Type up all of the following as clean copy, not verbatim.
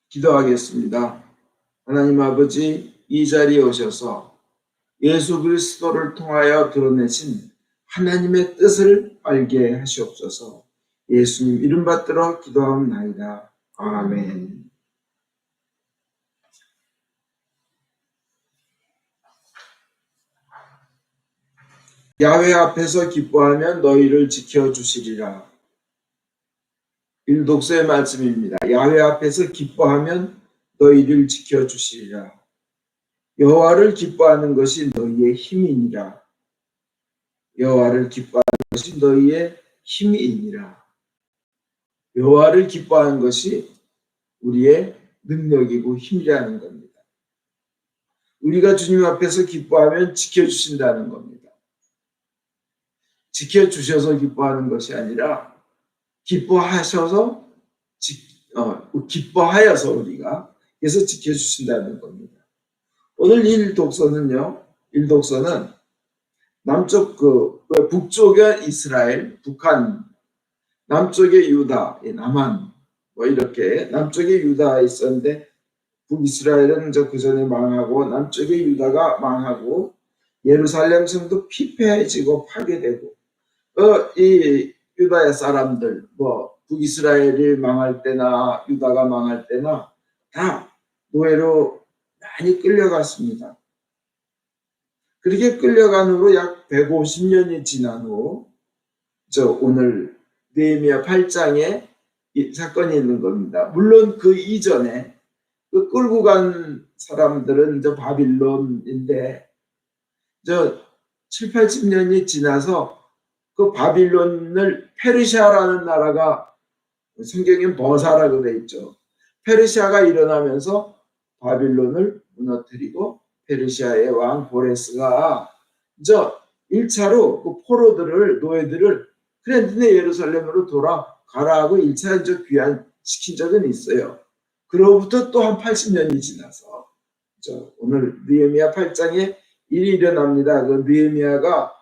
기도하겠습니다. 하나님 아버지, 이 자리에 오셔서 예수 그리스도를 통하여 드러내신 하나님의 뜻을 알게 하시옵소서. 예수님 이름 받들어 기도하옵나이다. 아멘. 야훼 앞에서 기뻐하면 너희를 지켜주시리라. 일독서의 말씀입니다. 야훼 앞에서 기뻐하면 너희를 지켜주시리라. 여호와를 기뻐하는 것이 너희의 힘이니라. 여호와를 기뻐하는 것이 너희의 힘이니라. 여호와를 기뻐하는 것이 우리의 능력이고 힘이라는 겁니다. 우리가 주님 앞에서 기뻐하면 지켜주신다는 겁니다. 지켜주셔서 기뻐하는 것이 아니라 기뻐하셔서 기뻐하여서 우리가 그래서 지켜주신다는 겁니다. 오늘 일독서는 남쪽 북쪽에 이스라엘, 북한, 남쪽에 유다, 남한 이렇게 남쪽에 유다가 있었는데 북이스라엘은 그 전에 망하고 남쪽에 유다가 망하고 예루살렘 성도 피폐해지고 파괴되고 이 유다의 사람들 북이스라엘이 망할 때나 유다가 망할 때나 다 노예로 많이 끌려갔습니다. 그렇게 끌려간 후로 약 150년이 지난 후 오늘 느헤미야 8장에 이 사건이 있는 겁니다. 물론 그 이전에 그 끌고 간 사람들은 바빌론인데 7, 80년이 지나서 그 바빌론을 페르시아라는 나라가 성경엔 버사라고 되어 있죠. 페르시아가 일어나면서 바빌론을 무너뜨리고 페르시아의 왕 고레스가 1차로 그 포로들을 노예들을 그래 너네 예루살렘으로 돌아가라고 1차 귀환시킨 적은 있어요. 그로부터 또 한 80년이 지나서 오늘 느헤미야 8장에 일이 일어납니다. 그 느헤미야가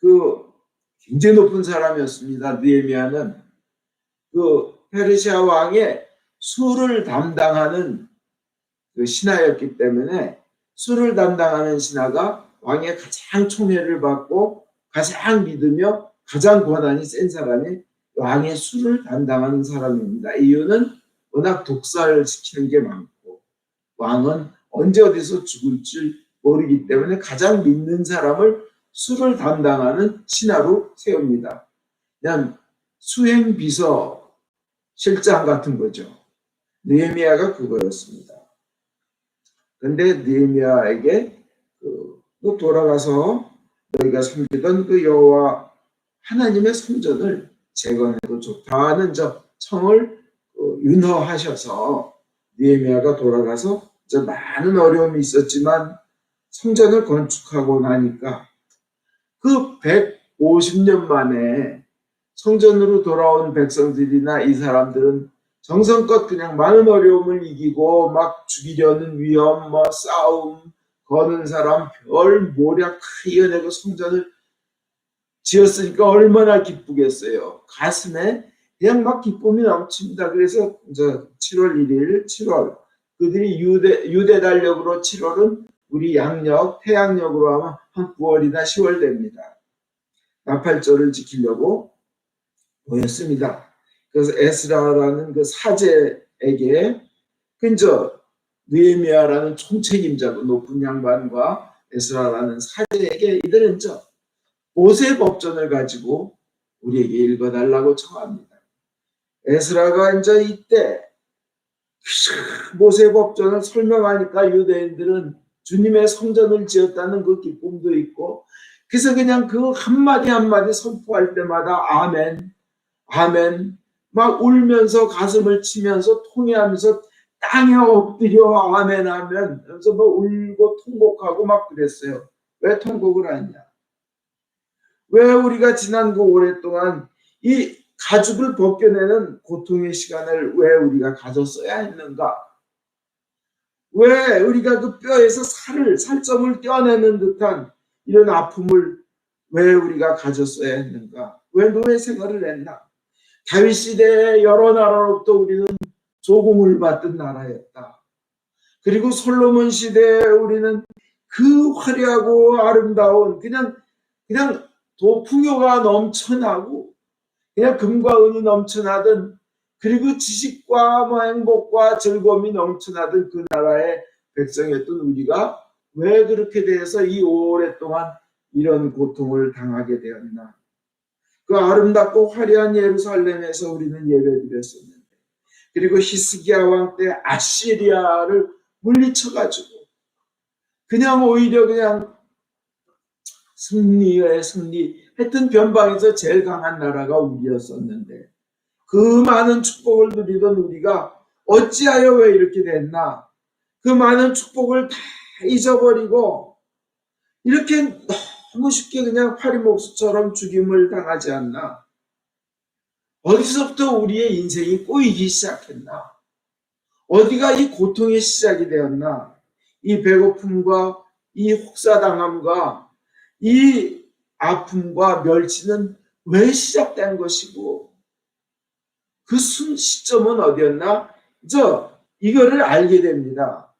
그 굉장히 높은 사람이었습니다. 느헤미야는 그 페르시아 왕의 수를 담당하는 그 신하였기 때문에 수를 담당하는 신하가 왕의 가장 총애를 받고 가장 믿으며 가장 권한이 센 사람이 왕의 수를 담당하는 사람입니다. 이유는 워낙 독살시키는 게 많고 왕은 언제 어디서 죽을지 모르기 때문에 가장 믿는 사람을 수를 담당하는 신하로 세웁니다. 그냥 수행비서 실장 같은 거죠. 느헤미야가 그거였습니다. 그런데 느헤미야에게 돌아가서 너희가 섬기던 그 여호와 하나님의 성전을 재건해도 좋다는 청을 윤허하셔서 느헤미야가 돌아가서 많은 어려움이 있었지만 성전을 건축하고 나니까 그 150년 만에 성전으로 돌아온 백성들이나 이 사람들은 정성껏 그냥 많은 어려움을 이기고 막 죽이려는 위험, 싸움, 거는 사람, 별 모략 이어내고 성전을 지었으니까 얼마나 기쁘겠어요. 가슴에 그냥 막 기쁨이 넘칩니다. 그래서 7월 1일, 7월 그들이 유대 달력으로 7월은 우리 양력, 태양력으로 하면 한 9월이나 10월 됩니다. 나팔절을 지키려고 모였습니다. 그래서 에스라라는 그 사제에게 느헤미야라는 총책임자고 높은 양반과 에스라라는 사제에게 이들은 모세 법전을 가지고 우리에게 읽어달라고 청합니다. 에스라가 이때 모세 법전을 설명하니까 유대인들은 주님의 성전을 지었다는 그 기쁨도 있고 그래서 그냥 그 한마디 한마디 선포할 때마다 아멘, 아멘 막 울면서 가슴을 치면서 통회하면서 땅에 엎드려 아멘 하면 그래서 울고 통곡하고 막 그랬어요. 왜 통곡을 하냐? 왜 우리가 지난 그 오랫동안 이 가죽을 벗겨내는 고통의 시간을 왜 우리가 가졌어야 했는가? 왜 우리가 그 뼈에서 살점을 떼어내는 듯한 이런 아픔을 왜 우리가 가졌어야 했는가? 왜 노예 생활을 했나? 다윗 시대의 여러 나라로부터 우리는 조공을 받던 나라였다. 그리고 솔로몬 시대에 우리는 그 화려하고 아름다운 그냥 풍요가 넘쳐나고 그냥 금과 은이 넘쳐나던 그리고 지식과 행복과 즐거움이 넘쳐나던 그 나라의 백성이었던 우리가 왜 그렇게 돼서 이 오랫동안 이런 고통을 당하게 되었나. 그 아름답고 화려한 예루살렘에서 우리는 예배드렸었는데 그리고 히스기야 왕 때 아시리아를 물리쳐가지고 그냥 오히려 그냥 승리했던 변방에서 제일 강한 나라가 우리였었는데 그 많은 축복을 누리던 우리가 어찌하여 왜 이렇게 됐나. 그 많은 축복을 다 잊어버리고 이렇게 너무 쉽게 그냥 파리목수처럼 죽임을 당하지 않나. 어디서부터 우리의 인생이 꼬이기 시작했나. 어디가 이 고통의 시작이 되었나. 이 배고픔과 이 혹사당함과 이 아픔과 멸치는 왜 시작된 것이고 그 시점은 어디였나? 이거를 알게 됩니다.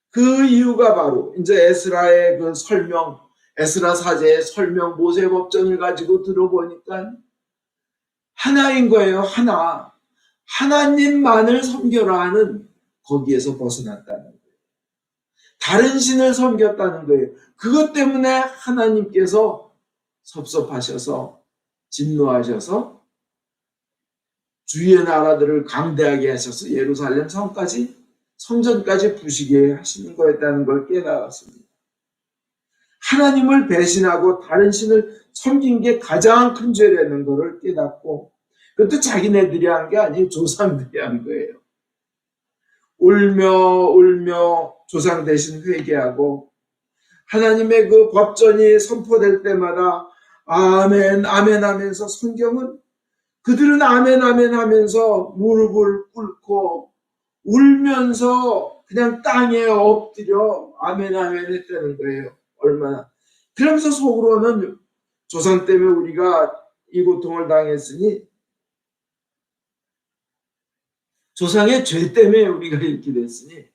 그 이유가 바로 이제 에스라의 그 설명, 에스라 사제의 설명, 모세 법전을 가지고 들어보니까 하나인 거예요. 하나. 하나님만을 섬겨라 하는 거기에서 벗어났다는 거예요. 다른 신을 섬겼다는 거예요. 그것 때문에 하나님께서 섭섭하셔서 진노하셔서 주위의 나라들을 강대하게 하셔서 예루살렘 성전까지 부시게 하시는 거였다는 걸 깨달았습니다. 하나님을 배신하고 다른 신을 섬긴 게 가장 큰 죄라는 것을 깨닫고 그것도 자기네들이 한 게 아니에요. 조상들이 한 거예요. 울며 조상 대신 회개하고 하나님의 그 법전이 선포될 때마다 아멘 아멘 하면서 성경은 그들은 아멘 아멘 하면서 무릎을 꿇고 울면서 그냥 땅에 엎드려 아멘 아멘 했다는 거예요. 얼마나. 그러면서 속으로는 조상 때문에 우리가 이 고통을 당했으니 조상의 죄 때문에 우리가 이렇게 됐으니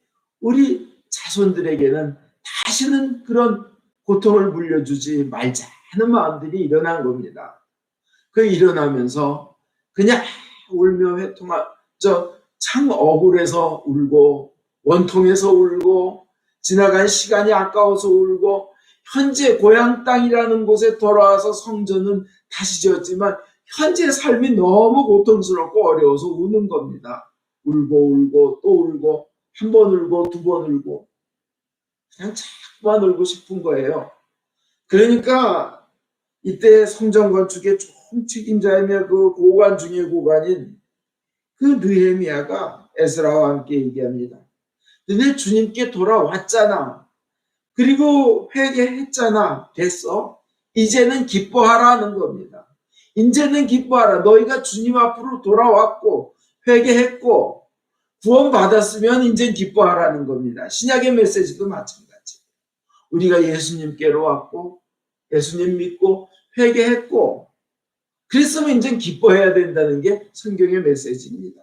우리 자손들에게는 다시는 그런 고통을 물려주지 말자는 마음들이 일어난 겁니다. 그 일어나면서 그냥 울며 참 억울해서 울고 원통해서 울고 지나간 시간이 아까워서 울고 현재 고향 땅이라는 곳에 돌아와서 성전은 다시 지었지만 현재 삶이 너무 고통스럽고 어려워서 우는 겁니다. 울고 또 울고 한 번 울고 두 번 울고 그냥 자꾸만 울고 싶은 거예요. 그러니까 이때 성전 건축의 총책임자이며 그 고관 중의 고관인 그 느헤미야가 에스라와 함께 얘기합니다. 너네 주님께 돌아왔잖아. 그리고 회개했잖아. 됐어. 이제는 기뻐하라는 겁니다. 이제는 기뻐하라. 너희가 주님 앞으로 돌아왔고 회개했고 구원받았으면 이제 기뻐하라는 겁니다. 신약의 메시지도 마찬가지. 우리가 예수님께로 왔고 예수님 믿고 회개했고 그랬으면 이제 기뻐해야 된다는 게 성경의 메시지입니다.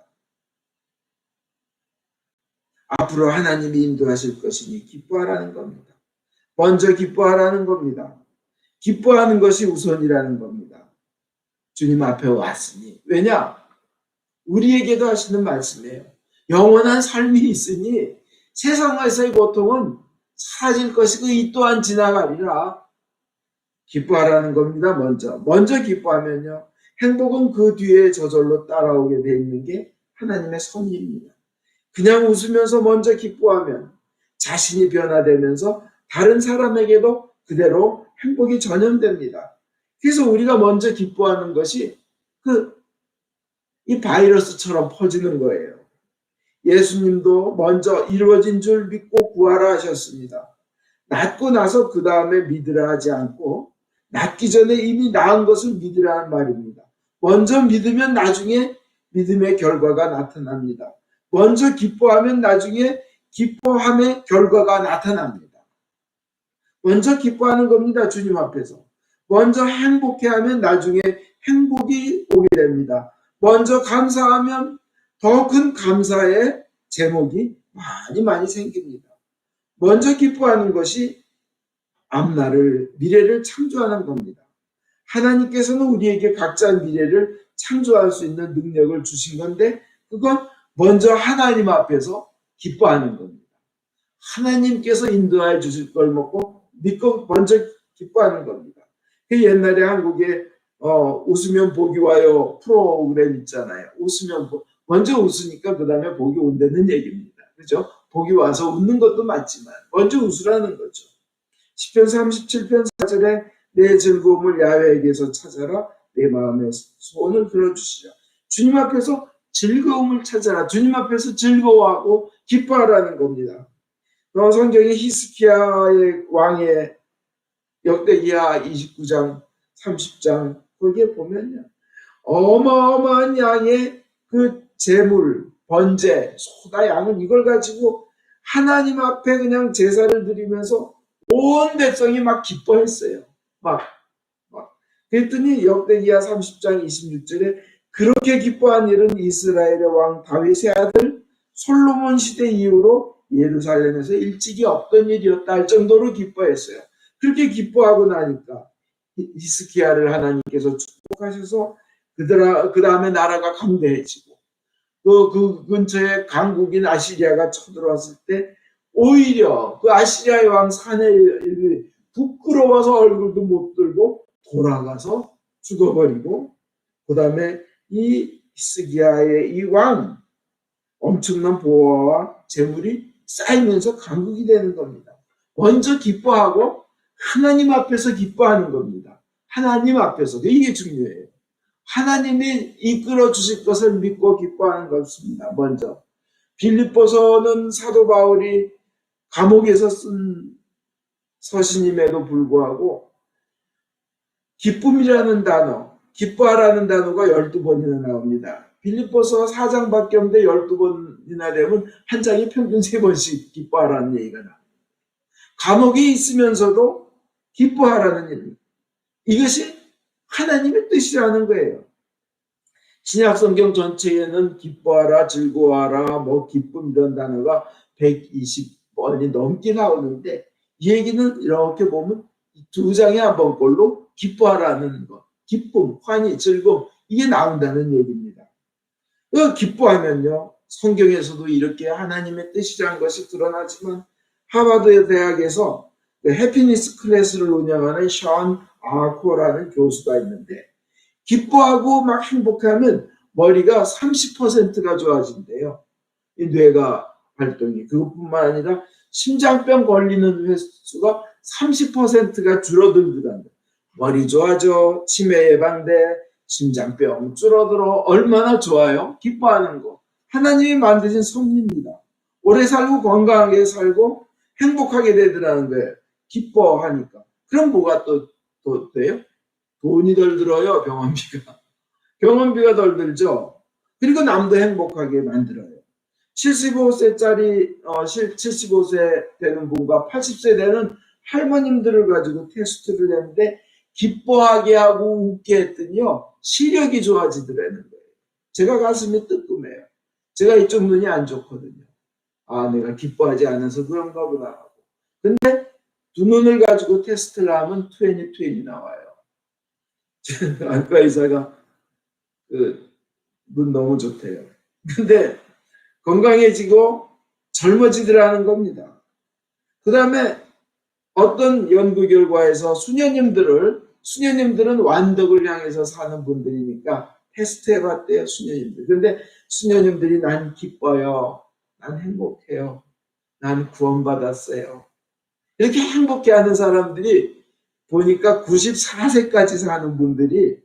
앞으로 하나님이 인도하실 것이니 기뻐하라는 겁니다. 먼저 기뻐하라는 겁니다. 기뻐하는 것이 우선이라는 겁니다. 주님 앞에 왔으니. 왜냐? 우리에게도 하시는 말씀이에요. 영원한 삶이 있으니 세상에서의 고통은 사라질 것이고 이 또한 지나가리라. 기뻐하라는 겁니다. 먼저 기뻐하면요. 행복은 그 뒤에 저절로 따라오게 돼 있는 게 하나님의 섭리입니다. 그냥 웃으면서 먼저 기뻐하면 자신이 변화되면서 다른 사람에게도 그대로 행복이 전염됩니다. 그래서 우리가 먼저 기뻐하는 것이 이 바이러스처럼 퍼지는 거예요. 예수님도 먼저 이루어진 줄 믿고 구하라 하셨습니다. 낫고 나서 그 다음에 믿으라 하지 않고 낫기 전에 이미 나은 것을 믿으라는 말입니다. 먼저 믿으면 나중에 믿음의 결과가 나타납니다. 먼저 기뻐하면 나중에 기뻐함의 결과가 나타납니다. 먼저 기뻐하는 겁니다. 주님 앞에서. 먼저 행복해하면 나중에 행복이 오게 됩니다. 먼저 감사하면 더 큰 감사의 제목이 많이 생깁니다. 먼저 기뻐하는 것이 앞날을, 미래를 창조하는 겁니다. 하나님께서는 우리에게 각자 미래를 창조할 수 있는 능력을 주신 건데 그건 먼저 하나님 앞에서 기뻐하는 겁니다. 하나님께서 인도해 주실 걸 먹고 믿고 먼저 기뻐하는 겁니다. 그 옛날에 한국에 웃으면 복이 와요 프로그램 있잖아요. 웃으면 먼저 웃으니까 그 다음에 복이 온다는 얘기입니다. 그죠? 복이 와서 웃는 것도 맞지만 먼저 웃으라는 거죠. 시편 37편 4절에 내 즐거움을 야훼에게서 찾아라. 내 마음의 소원을 들어주시라. 주님 앞에서 즐거움을 찾아라. 주님 앞에서 즐거워하고 기뻐하라는 겁니다. 성경의 히스기야의 왕의 역대기야 29장 30장 거기에 보면요. 어마어마한 양의 그 재물, 번제, 소다 양은 이걸 가지고 하나님 앞에 그냥 제사를 드리면서 온 백성이 막 기뻐했어요. 막. 그랬더니 역대기야 30장 26절에 그렇게 기뻐한 일은 이스라엘의 왕 다윗의 아들 솔로몬 시대 이후로 예루살렘에서 일찍이 없던 일이었다 할 정도로 기뻐했어요. 그렇게 기뻐하고 나니까 히스기야를 하나님께서 축복하셔서 그 다음에 나라가 강대해지고 그 근처에 강국인 아시리아가 쳐들어왔을 때 오히려 그 아시리아의 왕 사내엘이 부끄러워서 얼굴도 못 들고 돌아가서 죽어버리고 그 다음에 이 히스기야의 이 왕 엄청난 보화와 재물이 쌓이면서 강국이 되는 겁니다. 먼저 기뻐하고 하나님 앞에서 기뻐하는 겁니다. 하나님 앞에서. 이게 중요해요. 하나님이 이끌어 주실 것을 믿고 기뻐하는 것입니다. 먼저 빌립보서는 사도 바울이 감옥에서 쓴 서신임에도 불구하고 기쁨이라는 단어, 기뻐하라는 단어가 12번이나 나옵니다. 빌립보서 4장밖에 없는데 12번이나 되면 한 장이 평균 3번씩 기뻐하라는 얘기가 나옵니다. 감옥에 있으면서도 기뻐하라는 일입니다. 이것이 하나님의 뜻이라는 거예요. 신약성경 전체에는 기뻐하라, 즐거워하라, 기쁨 이런 단어가 120번이 넘게 나오는데 이 얘기는 이렇게 보면 2장에 한 번꼴로 기뻐하라는 것, 기쁨, 환희, 즐거움 이게 나온다는 얘기입니다. 기뻐하면요. 성경에서도 이렇게 하나님의 뜻이라는 것이 드러나지만 하버드 대학에서 해피니스 클래스를 운영하는 션 아코라는 교수가 있는데 기뻐하고 막 행복하면 머리가 30%가 좋아진대요. 이 뇌가 활동이. 그것뿐만 아니라 심장병 걸리는 횟수가 30%가 줄어들더란다. 머리 좋아져, 치매 예방돼, 심장병 줄어들어. 얼마나 좋아요? 기뻐하는 거. 하나님이 만드신 섭리입니다. 오래 살고 건강하게 살고 행복하게 되더라는 거예요. 기뻐하니까. 그럼 뭐가 또 돼요? 돈이 덜 들어요. 병원비가. 병원비가 덜 들죠. 그리고 남도 행복하게 만들어요. 75세짜리 75세 되는 분과 80세 되는 할머님들을 가지고 테스트를 했는데 기뻐하게 하고 웃게 했더니요. 시력이 좋아지더라는 거예요. 제가 가슴이 뜨끔해요. 제가 이쪽 눈이 안 좋거든요. 아, 내가 기뻐하지 않아서 그런가 보다 하고. 근데 두 눈을 가지고 테스트를 하면 20/20 나와요. 안과 의사가 눈 너무 좋대요. 근데 건강해지고 젊어지더라는 겁니다. 그 다음에 어떤 연구 결과에서 수녀님들은 완덕을 향해서 사는 분들이니까 테스트 해봤대요. 수녀님들. 그런데 수녀님들이 난 기뻐요. 난 행복해요. 난 구원받았어요. 이렇게 행복해하는 사람들이 보니까 94세까지 사는 분들이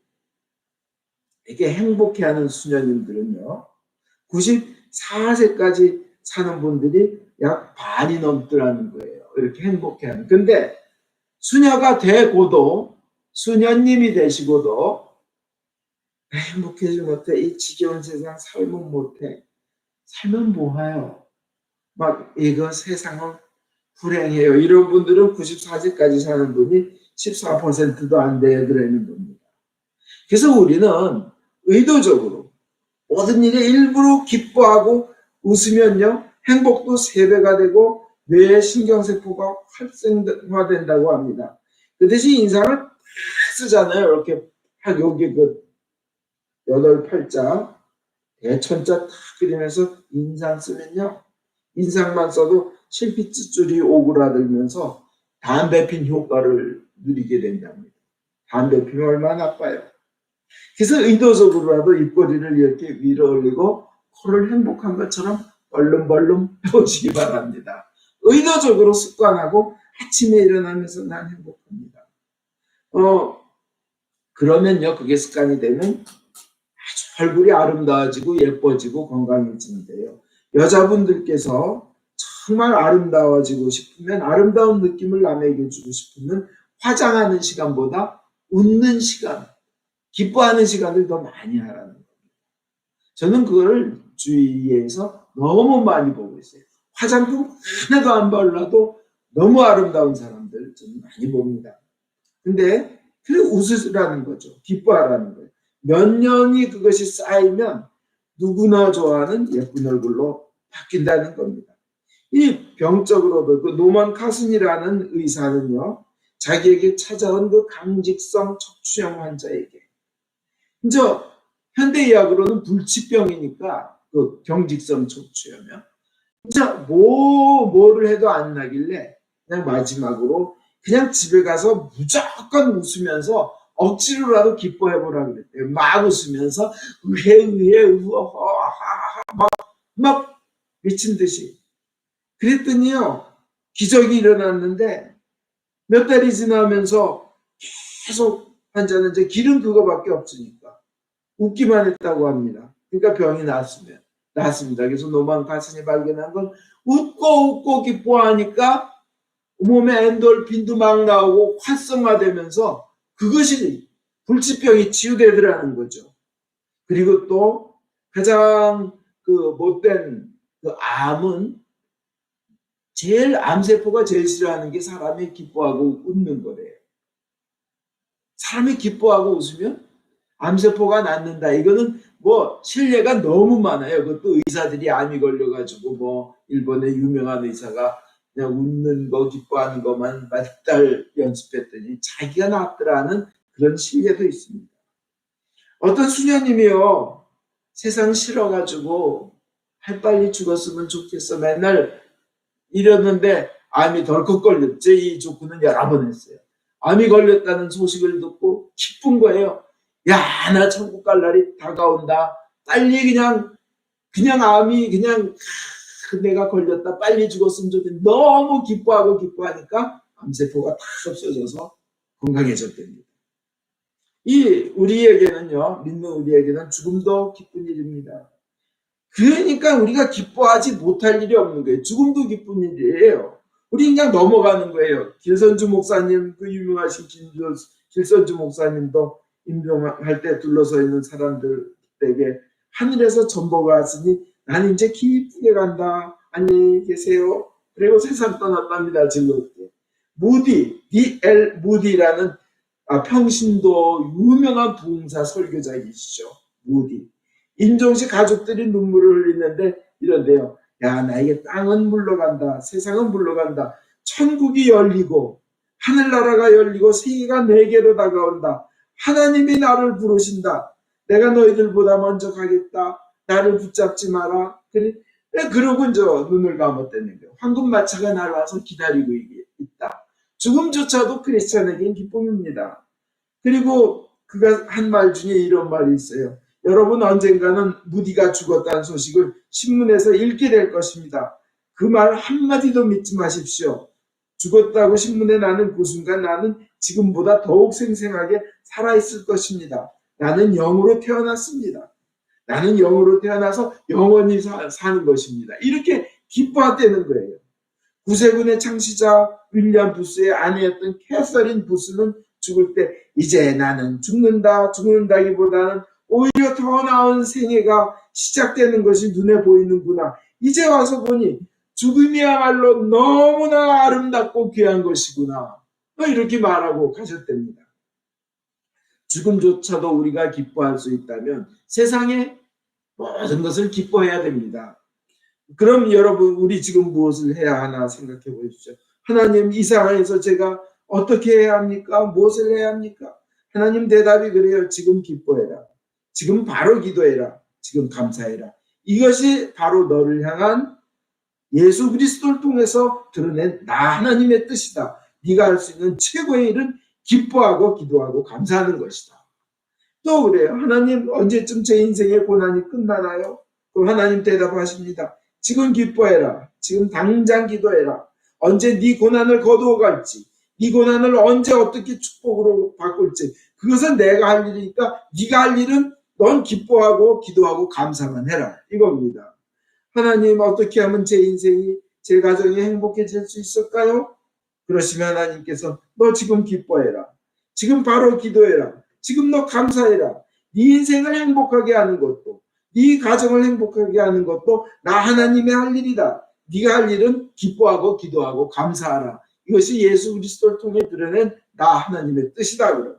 이렇게 행복해하는 수녀님들은요. 94세까지 사는 분들이 약 반이 넘더라는 거예요. 이렇게 행복해하는. 근데 수녀가 되고도 수녀님이 되시고도 행복해지지 못해. 이 지겨운 세상 살면 못해. 살면 뭐해요. 막 이거 세상은 불행해요. 이런 분들은 94세까지 사는 분이 14%도 안 되더라는 겁니다. 그래서 우리는 의도적으로 모든 일에 일부러 기뻐하고 웃으면요, 행복도 3배가 되고 뇌의 신경세포가 활성화된다고 합니다. 그 대신 인상을 탁 쓰잖아요. 이렇게 딱 여기 그 8팔자 대천자 탁 그리면서 인상 쓰면요, 인상만 써도 실핏줄이 오그라들면서 담배 핀 효과를 누리게 된답니다. 담배 피면 얼마나 나빠요. 그래서 의도적으로라도 입꼬리를 이렇게 위로 올리고 코를 행복한 것처럼 벌름벌름 펴시기 바랍니다. 의도적으로 습관하고 아침에 일어나면서 난 행복합니다. 그러면요, 그게 습관이 되면 아주 얼굴이 아름다워지고 예뻐지고 건강해지는데요. 여자분들께서 정말 아름다워지고 싶으면, 아름다운 느낌을 남에게 주고 싶으면 화장하는 시간보다 웃는 시간, 기뻐하는 시간을 더 많이 하라는 거예요. 저는 그걸 주위에서 너무 많이 보고 있어요. 화장품 하나도 안 발라도 너무 아름다운 사람들 저는 많이 봅니다. 근데 그래 웃으라는 거죠. 기뻐하라는 거예요. 몇 년이 그것이 쌓이면 누구나 좋아하는 예쁜 얼굴로 바뀐다는 겁니다. 이 병적으로도 그 노만 카슨이라는 의사는요, 자기에게 찾아온 그 강직성 척추형 환자에게, 이제 현대의학으로는 불치병이니까 그 경직성 척추염이요, 진짜 뭐를 해도 안 나길래 그냥 마지막으로 그냥 집에 가서 무조건 웃으면서 억지로라도 기뻐해보라 그랬대요. 막 웃으면서 의해 막 미친 듯이. 그랬더니요, 기적이 일어났는데 몇 달이 지나면서 계속 환자는 이제 길은 그거밖에 없으니까 웃기만 했다고 합니다. 그러니까 병이 낫습니다. 그래서 노만 카슨이 발견한 건 웃고 기뻐하니까 몸에 엔돌핀도 막 나오고 활성화되면서 그것이 불치병이 치유되더라는 거죠. 그리고 또 가장 그 못된 그 암은 암세포가 제일 싫어하는 게 사람이 기뻐하고 웃는 거래요. 사람이 기뻐하고 웃으면 암세포가 낫는다. 이거는 뭐 신뢰가 너무 많아요. 그것도 의사들이 암이 걸려가지고 뭐 일본의 유명한 의사가 그냥 웃는 거 기뻐하는 것만 몇 달 연습했더니 자기가 낫더라는 그런 신뢰도 있습니다. 어떤 수녀님이요, 세상 싫어가지고 빨리 죽었으면 좋겠어 맨날 이랬는데 암이 덜컥 걸렸지. 이 조건은 여러 번 했어요. 암이 걸렸다는 소식을 듣고 기쁜 거예요. 야, 나 천국 갈 날이 다가온다. 빨리 그냥 암이 그냥 내가 걸렸다. 빨리 죽었으면 좋겠다. 너무 기뻐하니까 암세포가 다 없어져서 건강해졌답니다. 우리에게는요, 믿는 우리에게는 죽음도 기쁜 일입니다. 그러니까 우리가 기뻐하지 못할 일이 없는 거예요. 죽음도 기쁜 일이에요. 우리 그냥 넘어가는 거예요. 길선주 목사님, 그 유명하신 길선주 목사님도 임종할 때 둘러서 있는 사람들에게 하늘에서 전보가 왔으니 나는 이제 기쁘게 간다. 안녕히 계세요. 그리고 세상 떠났답니다. 즐겁게. D.L. 무디라는 평신도 유명한 부흥사 설교자이시죠. 무디. 임종식 가족들이 눈물을 흘리는데 이런데요. 야, 나에게 땅은 물러간다. 세상은 물러간다. 천국이 열리고 하늘나라가 열리고 세계가 내게로 다가온다. 하나님이 나를 부르신다. 내가 너희들보다 먼저 가겠다. 나를 붙잡지 마라. 그러고 이제 눈을 감았다는 거예요. 황금마차가 나를 와서 기다리고 있다. 죽음조차도 크리스찬에게는 기쁨입니다. 그리고 그가 한 말 중에 이런 말이 있어요. 여러분 언젠가는 무디가 죽었다는 소식을 신문에서 읽게 될 것입니다. 그 말 한마디도 믿지 마십시오. 죽었다고 신문에 나는 그 순간 나는 지금보다 더욱 생생하게 살아있을 것입니다. 나는 영으로 태어났습니다. 나는 영으로 태어나서 영원히 사는 것입니다. 이렇게 기뻐했다는 거예요. 구세군의 창시자 윌리엄 부스의 아내였던 캐서린 부스는 죽을 때 이제 나는 죽는다기보다는 오히려 더 나은 생애가 시작되는 것이 눈에 보이는구나. 이제 와서 보니 죽음이야말로 너무나 아름답고 귀한 것이구나. 이렇게 말하고 가셨답니다. 죽음조차도 우리가 기뻐할 수 있다면 세상에 모든 것을 기뻐해야 됩니다. 그럼 여러분 우리 지금 무엇을 해야 하나 생각해 보십시오. 하나님 이 상황에서 제가 어떻게 해야 합니까? 무엇을 해야 합니까? 하나님 대답이 그래요. 지금 기뻐해라. 지금 바로 기도해라. 지금 감사해라. 이것이 바로 너를 향한 예수 그리스도를 통해서 드러낸 나 하나님의 뜻이다. 네가 할 수 있는 최고의 일은 기뻐하고 기도하고 감사하는 것이다. 또 그래요. 하나님 언제쯤 제 인생의 고난이 끝나나요? 그럼 하나님 대답하십니다. 지금 기뻐해라. 지금 당장 기도해라. 언제 네 고난을 거두어 갈지, 네 고난을 언제 어떻게 축복으로 바꿀지 그것은 내가 할 일이니까 네가 할 일은 넌 기뻐하고 기도하고 감사만 해라. 이겁니다. 하나님 어떻게 하면 제 인생이 제 가정이 행복해질 수 있을까요? 그러시면 하나님께서 너 지금 기뻐해라. 지금 바로 기도해라. 지금 너 감사해라. 네 인생을 행복하게 하는 것도 네 가정을 행복하게 하는 것도 나 하나님의 할 일이다. 네가 할 일은 기뻐하고 기도하고 감사하라. 이것이 예수 그리스도를 통해 드러낸 나 하나님의 뜻이다. 그러면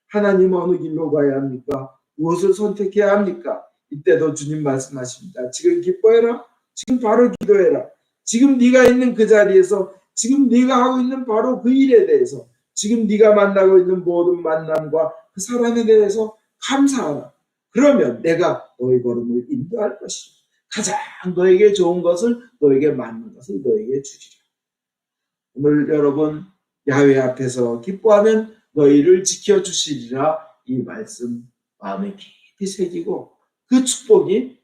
하나님 어느 길로 가야 합니까? 무엇을 선택해야 합니까? 이때도 주님 말씀하십니다. 지금 기뻐해라. 지금 바로 기도해라. 지금 네가 있는 그 자리에서 지금 네가 하고 있는 바로 그 일에 대해서 지금 네가 만나고 있는 모든 만남과 그 사람에 대해서 감사하라. 그러면 내가 너의 걸음을 인도할 것이다. 가장 너에게 좋은 것을 너에게 맞는 것을 너에게 주리라. 오늘 여러분 야훼 앞에서 기뻐하면 너희를 지켜주시리라 이 말씀 마음에 깊이 새기고 그 축복이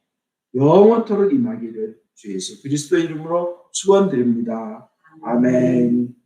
영원토록 임하기를 주 예수 그리스도 이름으로 축원드립니다. 아멘.